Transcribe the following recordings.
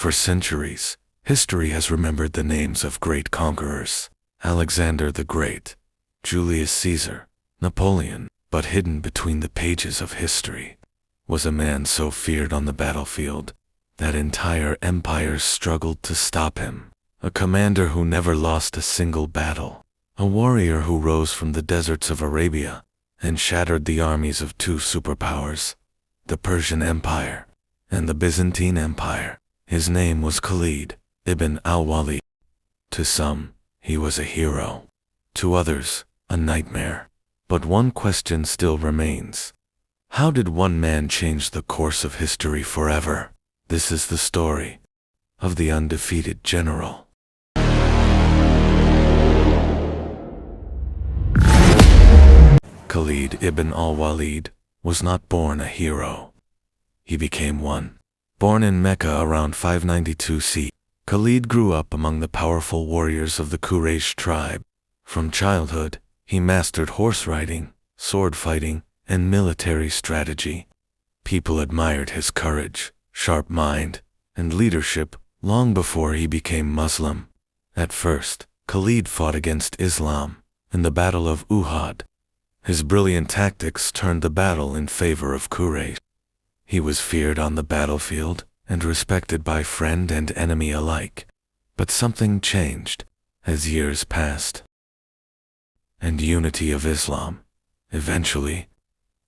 For centuries, history has remembered the names of great conquerors: Alexander the Great, Julius Caesar, Napoleon. But hidden between the pages of history was a man so feared on the battlefield that entire empires struggled to stop him. A commander who never lost a single battle. A warrior who rose from the deserts of Arabia and shattered the armies of two superpowers, the Persian Empire and the Byzantine Empire. His name was Khalid ibn Al Walid. To some, he was a hero. To others, a nightmare. But one question still remains. How did one man change the course of history forever? This is the story of the undefeated general. Khalid ibn Al Walid was not born a hero. He became one. Born in Mecca around 592 CE, Khalid grew up among the powerful warriors of the Quraysh tribe. From childhood, he mastered horse riding, sword fighting, and military strategy. People admired his courage, sharp mind, and leadership long before he became Muslim. At first, Khalid fought against Islam in the Battle of Uhud. His brilliant tactics turned the battle in favor of Quraysh. He was feared on the battlefield and respected by friend and enemy alike. But something changed as years passed. And unity of Islam. Eventually,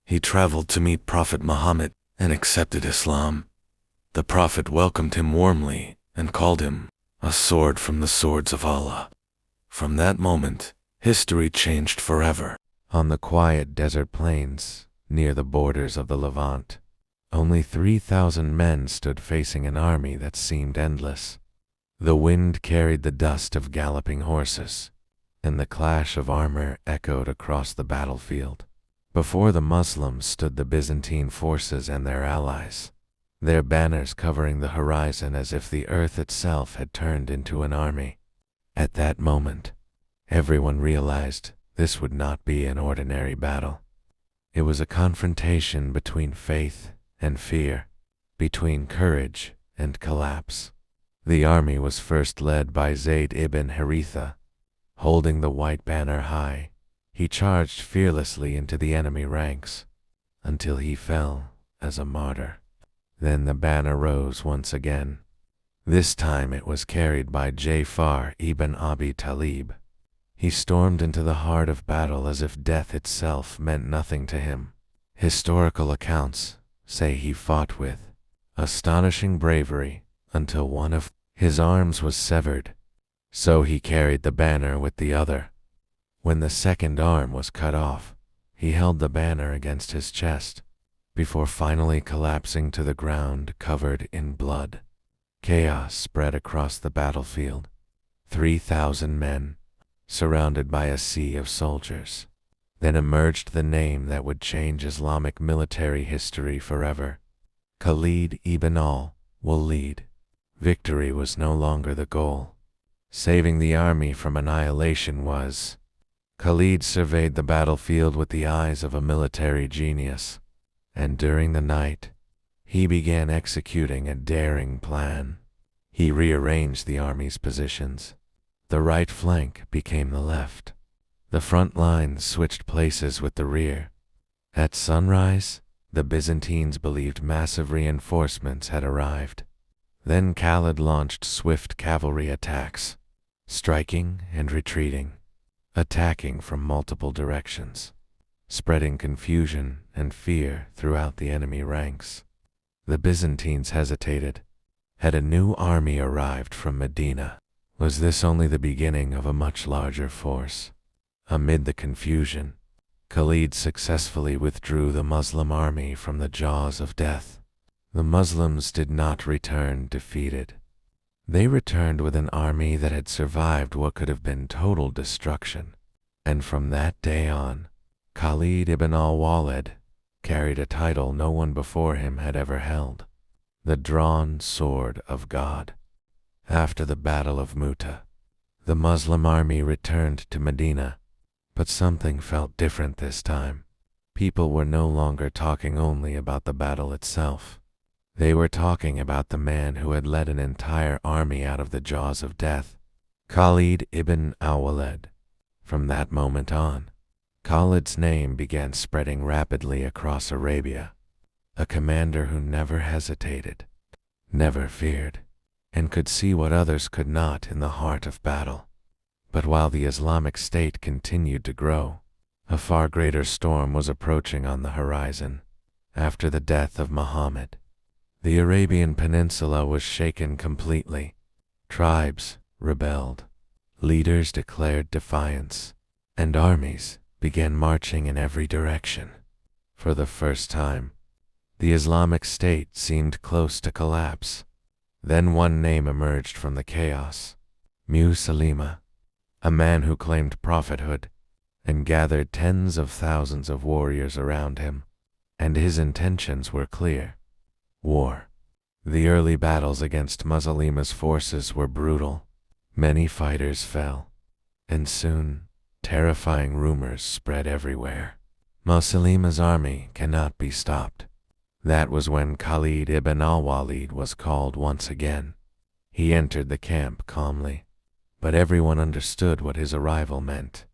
he traveled to meet Prophet Muhammad and accepted Islam. The Prophet welcomed him warmly and called him a sword from the swords of Allah. From that moment, history changed forever. On the quiet desert plains, near the borders of the Levant, only 3,000 men stood facing an army that seemed endless. The wind carried the dust of galloping horses, and the clash of armor echoed across the battlefield. Before the Muslims stood the Byzantine forces and their allies, their banners covering the horizon as if the earth itself had turned into an army. At that moment, everyone realized this would not be an ordinary battle. It was a confrontation between faith and fear, between courage and collapse. The army was first led by Zayd ibn Haritha. Holding the white banner high, he charged fearlessly into the enemy ranks, until he fell as a martyr. Then the banner rose once again. This time it was carried by Ja'far ibn Abi Talib. He stormed into the heart of battle as if death itself meant nothing to him. Historical accounts say he fought with astonishing bravery until one of his arms was severed. So he carried the banner with the other. When the second arm was cut off, he held the banner against his chest, before finally collapsing to the ground covered in blood. Chaos spread across the battlefield. 3,000 men, surrounded by a sea of soldiers. Then emerged the name that would change Islamic military history forever: Khalid ibn Al Walid. Victory was no longer the goal. Saving the army from annihilation was. Khalid surveyed the battlefield with the eyes of a military genius, and during the night, he began executing a daring plan. He rearranged the army's positions. The right flank became the left. The front lines switched places with the rear. At sunrise, the Byzantines believed massive reinforcements had arrived. Then Khalid launched swift cavalry attacks, striking and retreating, attacking from multiple directions, spreading confusion and fear throughout the enemy ranks. The Byzantines hesitated. Had a new army arrived from Medina? Was this only the beginning of a much larger force? Amid the confusion, Khalid successfully withdrew the Muslim army from the jaws of death. The Muslims did not return defeated. They returned with an army that had survived what could have been total destruction. And from that day on, Khalid ibn Al Walid carried a title no one before him had ever held: the Drawn Sword of God. After the Battle of Mu'tah, the Muslim army returned to Medina, but something felt different this time. People were no longer talking only about the battle itself. They were talking about the man who had led an entire army out of the jaws of death, Khalid ibn Al Walid. From that moment on, Khalid's name began spreading rapidly across Arabia, a commander who never hesitated, never feared, and could see what others could not in the heart of battle. But while the Islamic State continued to grow, a far greater storm was approaching on the horizon. After the death of Muhammad, the Arabian Peninsula was shaken completely. Tribes rebelled, leaders declared defiance, and armies began marching in every direction. For the first time, the Islamic State seemed close to collapse. Then one name emerged from the chaos: Musaylima, a man who claimed prophethood and gathered tens of thousands of warriors around him, and his intentions were clear: war. The early battles against Musaylima's forces were brutal. Many fighters fell, and soon terrifying rumors spread everywhere. Musaylima's army cannot be stopped. That was when Khalid ibn Al Walid was called once again. He entered the camp calmly, but everyone understood what his arrival meant.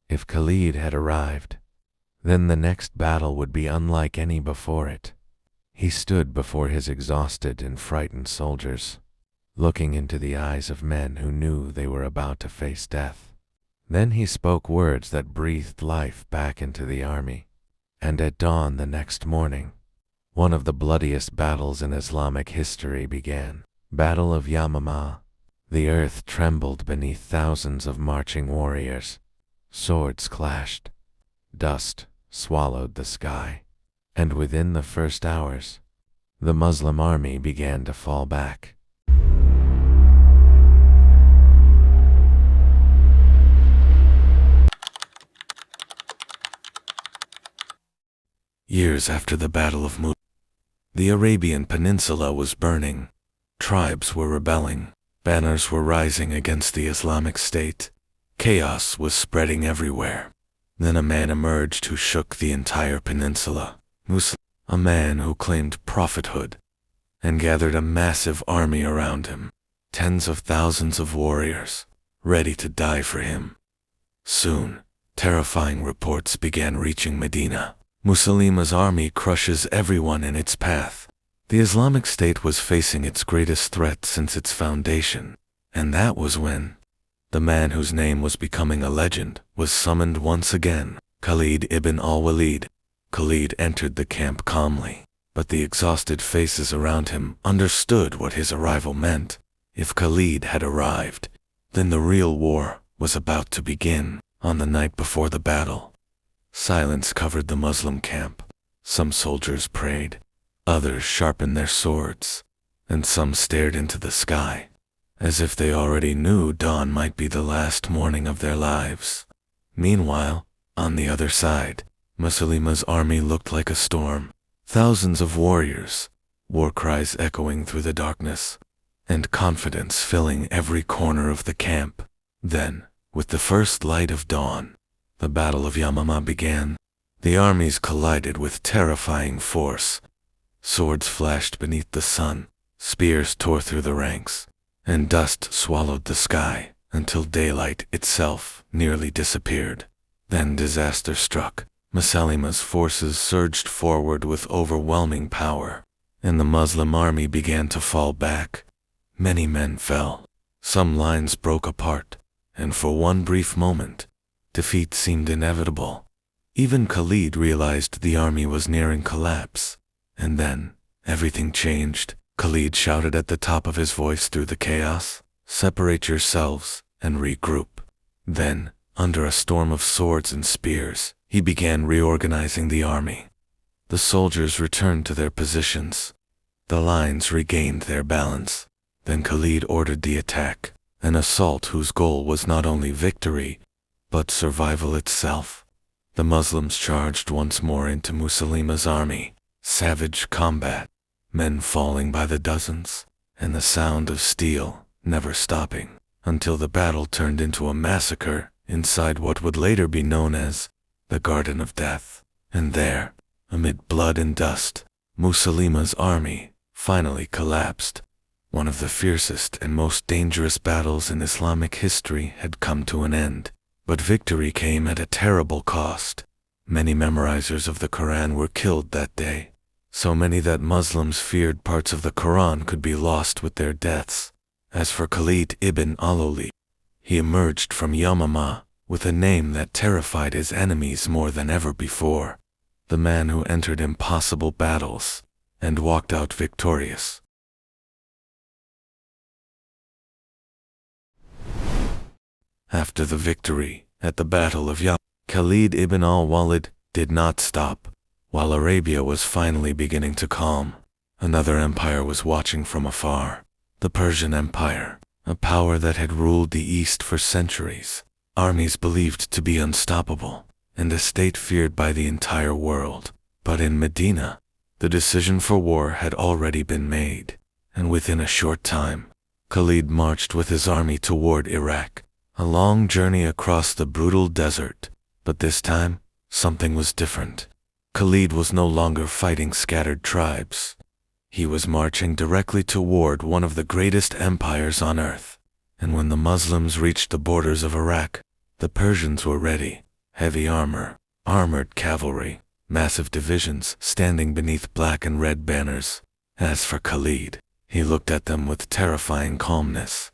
If Khalid had arrived, then the next battle would be unlike any before it. He stood before his exhausted and frightened soldiers, looking into the eyes of men who knew they were about to face death. Then he spoke words that breathed life back into the army. And at dawn the next morning, one of the bloodiest battles in Islamic history began. Battle of Yamama. The earth trembled beneath thousands of marching warriors. Swords clashed. Dust swallowed the sky. And within the first hours, the Muslim army began to fall back. Years after the Battle of Yarmouk, the Arabian Peninsula was burning. Tribes were rebelling. Banners were rising against the Islamic State. Chaos was spreading everywhere. Then a man emerged who shook the entire peninsula. Musa, a man who claimed prophethood and gathered a massive army around him. Tens of thousands of warriors, ready to die for him. Soon, terrifying reports began reaching Medina. Musaylima's army crushes everyone in its path. The Islamic State was facing its greatest threat since its foundation, and that was when the man whose name was becoming a legend was summoned once again, Khalid ibn Al Walid. Khalid entered the camp calmly, but the exhausted faces around him understood what his arrival meant. If Khalid had arrived, then the real war was about to begin. On the night before the battle, silence covered the Muslim camp. Some soldiers prayed, others sharpened their swords, and some stared into the sky, as if they already knew dawn might be the last morning of their lives. Meanwhile, on the other side, Musaylima's army looked like a storm. Thousands of warriors, war cries echoing through the darkness, and confidence filling every corner of the camp. Then, with the first light of dawn, the Battle of Yamama began. The armies collided with terrifying force. Swords flashed beneath the sun, spears tore through the ranks, and dust swallowed the sky until daylight itself nearly disappeared. Then disaster struck. Musaylima's forces surged forward with overwhelming power, and the Muslim army began to fall back. Many men fell. Some lines broke apart, and for one brief moment, defeat seemed inevitable. Even Khalid realized the army was nearing collapse. And then, everything changed. Khalid shouted at the top of his voice through the chaos, "Separate yourselves and regroup." Then, under a storm of swords and spears, he began reorganizing the army. The soldiers returned to their positions. The lines regained their balance. Then Khalid ordered the attack, an assault whose goal was not only victory, but survival itself. The Muslims charged once more into Musaylima's army. Savage combat, men falling by the dozens, and the sound of steel never stopping, until the battle turned into a massacre inside what would later be known as the Garden of Death. And there, amid blood and dust, Musaylima's army finally collapsed. One of the fiercest and most dangerous battles in Islamic history had come to an end, but victory came at a terrible cost. Many memorizers of the Quran were killed that day, so many that Muslims feared parts of the Quran could be lost with their deaths. As for Khalid ibn Al Walid, he emerged from Yamama with a name that terrified his enemies more than ever before, the man who entered impossible battles and walked out victorious. After the victory at the Battle of Yamama, Khalid ibn Al Walid did not stop. While Arabia was finally beginning to calm, another empire was watching from afar, the Persian Empire, a power that had ruled the East for centuries, armies believed to be unstoppable, and a state feared by the entire world. But in Medina, the decision for war had already been made, and within a short time, Khalid marched with his army toward Iraq, a long journey across the brutal desert. But this time, something was different. Khalid was no longer fighting scattered tribes. He was marching directly toward one of the greatest empires on earth. And when the Muslims reached the borders of Iraq, the Persians were ready. Heavy armor, armored cavalry, massive divisions standing beneath black and red banners. As for Khalid, he looked at them with terrifying calmness.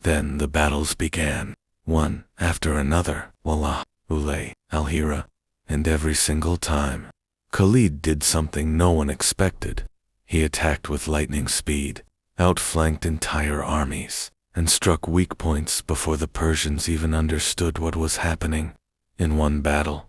Then the battles began, one after another. Wallah, Ulay, Al-Hira, and every single time, Khalid did something no one expected. He attacked with lightning speed, outflanked entire armies, and struck weak points before the Persians even understood what was happening. In one battle,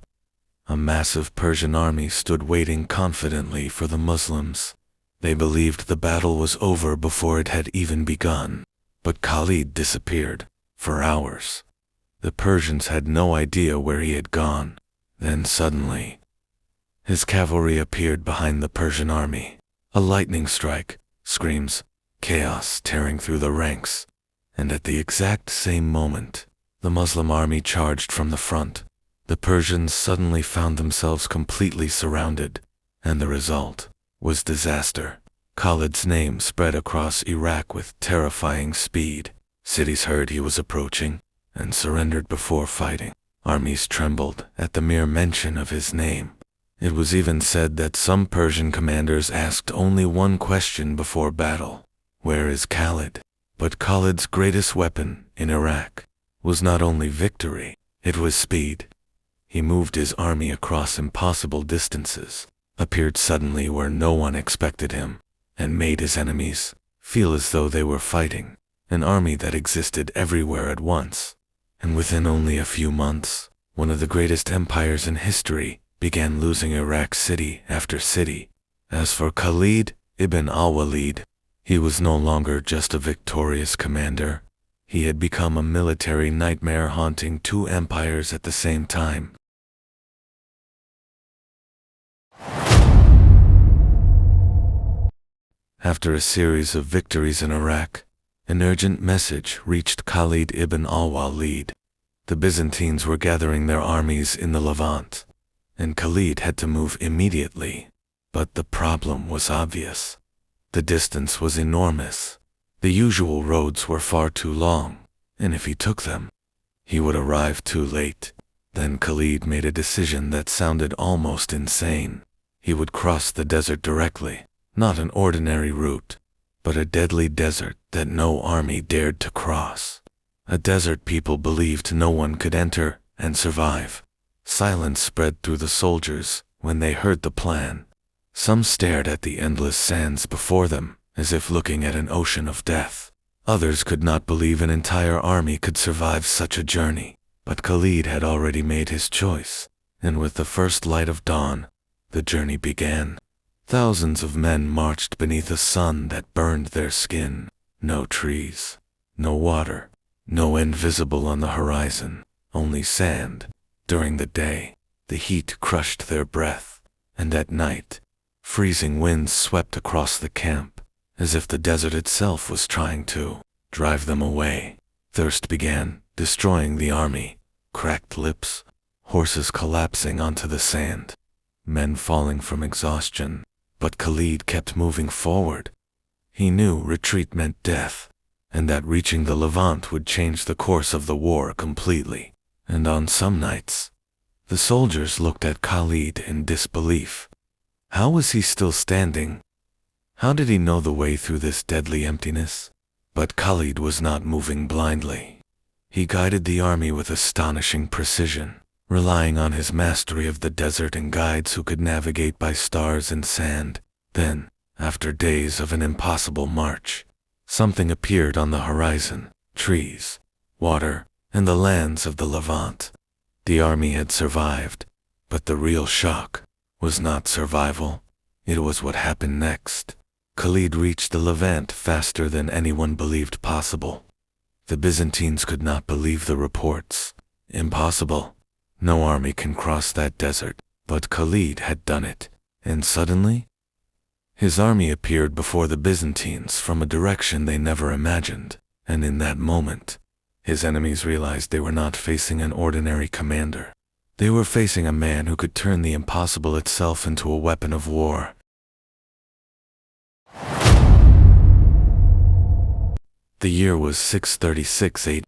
a massive Persian army stood waiting confidently for the Muslims. They believed the battle was over before it had even begun. But Khalid disappeared for hours. The Persians had no idea where he had gone. Then suddenly, his cavalry appeared behind the Persian army. A lightning strike, screams, chaos tearing through the ranks. And at the exact same moment, the Muslim army charged from the front. The Persians suddenly found themselves completely surrounded, and the result was disaster. Khalid's name spread across Iraq with terrifying speed. Cities heard he was approaching and surrendered before fighting. Armies trembled at the mere mention of his name. It was even said that some Persian commanders asked only one question before battle: where is Khalid? But Khalid's greatest weapon in Iraq was not only victory, it was speed. He moved his army across impossible distances, appeared suddenly where no one expected him, and made his enemies feel as though they were fighting an army that existed everywhere at once. And within only a few months, one of the greatest empires in history began losing Iraq city after city. As for Khalid ibn Al Walid, he was no longer just a victorious commander. He had become a military nightmare haunting two empires at the same time. After a series of victories in Iraq, an urgent message reached Khalid ibn Al Walid. The Byzantines were gathering their armies in the Levant, and Khalid had to move immediately. But the problem was obvious. The distance was enormous. The usual roads were far too long, and if he took them, he would arrive too late. Then Khalid made a decision that sounded almost insane. He would cross the desert directly, not an ordinary route, but a deadly desert that no army dared to cross. A desert people believed no one could enter and survive. Silence spread through the soldiers when they heard the plan. Some stared at the endless sands before them, as if looking at an ocean of death. Others could not believe an entire army could survive such a journey. But Khalid had already made his choice, and with the first light of dawn, the journey began. Thousands of men marched beneath a sun that burned their skin. No trees, no water, no end visible on the horizon, only sand. During the day, the heat crushed their breath, and at night, freezing winds swept across the camp, as if the desert itself was trying to drive them away. Thirst began, destroying the army. Cracked lips, horses collapsing onto the sand, men falling from exhaustion. But Khalid kept moving forward. He knew retreat meant death, and that reaching the Levant would change the course of the war completely. And on some nights, the soldiers looked at Khalid in disbelief. How was he still standing? How did he know the way through this deadly emptiness? But Khalid was not moving blindly. He guided the army with astonishing precision, relying on his mastery of the desert and guides who could navigate by stars and sand. Then, after days of an impossible march, something appeared on the horizon: trees, water, and the lands of the Levant. The army had survived, but the real shock was not survival. It was what happened next. Khalid reached the Levant faster than anyone believed possible. The Byzantines could not believe the reports. Impossible. No army can cross that desert. But Khalid had done it, and suddenly, his army appeared before the Byzantines from a direction they never imagined, and in that moment, his enemies realized they were not facing an ordinary commander. They were facing a man who could turn the impossible itself into a weapon of war. The year was 636 AD.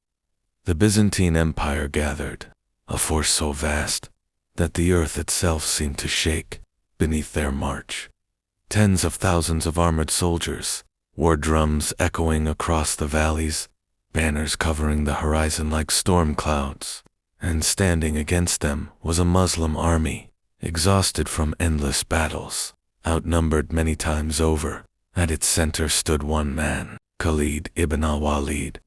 The Byzantine Empire gathered, a force so vast that the earth itself seemed to shake beneath their march. Tens of thousands of armored soldiers, war drums echoing across the valleys, banners covering the horizon like storm clouds, and standing against them was a Muslim army, exhausted from endless battles, outnumbered many times over. At its center stood one man, Khalid ibn Al Walid,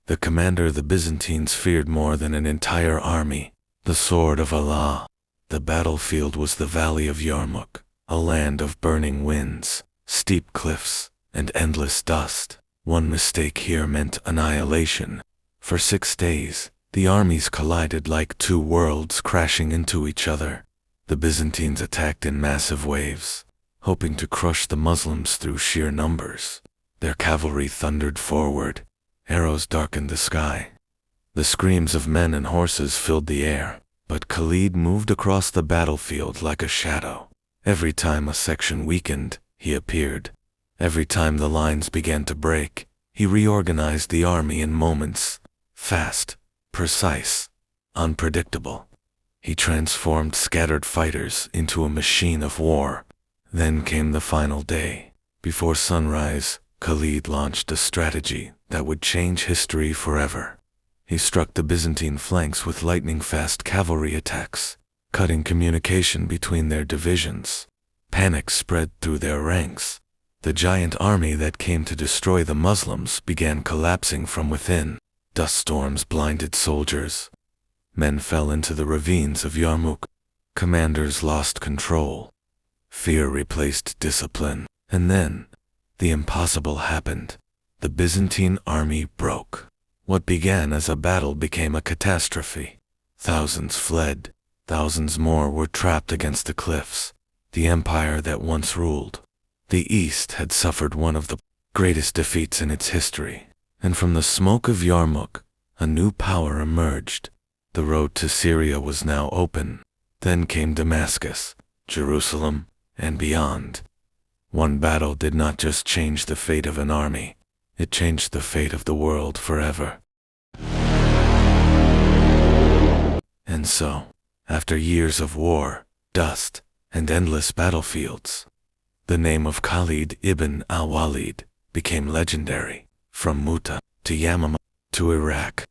the commander the Byzantines feared more than an entire army, the sword of Allah. The battlefield was the Valley of Yarmouk, a land of burning winds, steep cliffs, and endless dust. One mistake here meant annihilation. For 6 days, the armies collided like two worlds crashing into each other. The Byzantines attacked in massive waves, hoping to crush the Muslims through sheer numbers. Their cavalry thundered forward. Arrows darkened the sky. The screams of men and horses filled the air, but Khalid moved across the battlefield like a shadow. Every time a section weakened, he appeared. Every time the lines began to break, he reorganized the army in moments. Fast, precise, unpredictable. He transformed scattered fighters into a machine of war. Then came the final day. Before sunrise, Khalid launched a strategy that would change history forever. He struck the Byzantine flanks with lightning-fast cavalry attacks, cutting communication between their divisions. Panic spread through their ranks. The giant army that came to destroy the Muslims began collapsing from within. Dust storms blinded soldiers. Men fell into the ravines of Yarmouk. Commanders lost control. Fear replaced discipline. And then, the impossible happened. The Byzantine army broke. What began as a battle became a catastrophe. Thousands fled. Thousands more were trapped against the cliffs. The empire that once ruled the East had suffered one of the greatest defeats in its history. And from the smoke of Yarmouk, a new power emerged. The road to Syria was now open. Then came Damascus, Jerusalem, and beyond. One battle did not just change the fate of an army, it changed the fate of the world forever. And so, after years of war, dust, and endless battlefields, the name of Khalid ibn Al Walid became legendary. From Muta to Yamama to Iraq,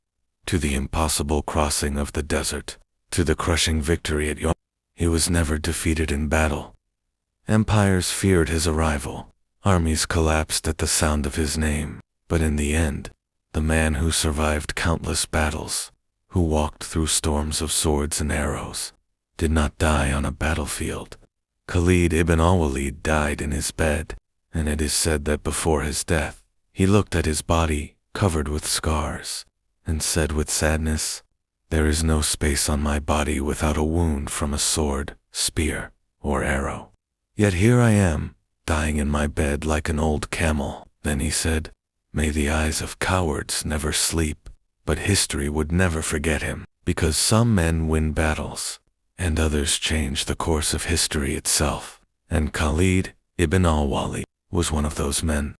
to the impossible crossing of the desert, to the crushing victory at Yarmouk, he was never defeated in battle. Empires feared his arrival. Armies collapsed at the sound of his name. But in the end, the man who survived countless battles, who walked through storms of swords and arrows, did not die on a battlefield. Khalid ibn Al Walid died in his bed, and it is said that before his death, he looked at his body, covered with scars, and said with sadness, "There is no space on my body without a wound from a sword, spear, or arrow. Yet here I am, dying in my bed like an old camel." Then he said, "May the eyes of cowards never sleep." But history would never forget him, because some men win battles, and others change the course of history itself. And Khalid ibn Al Walid was one of those men.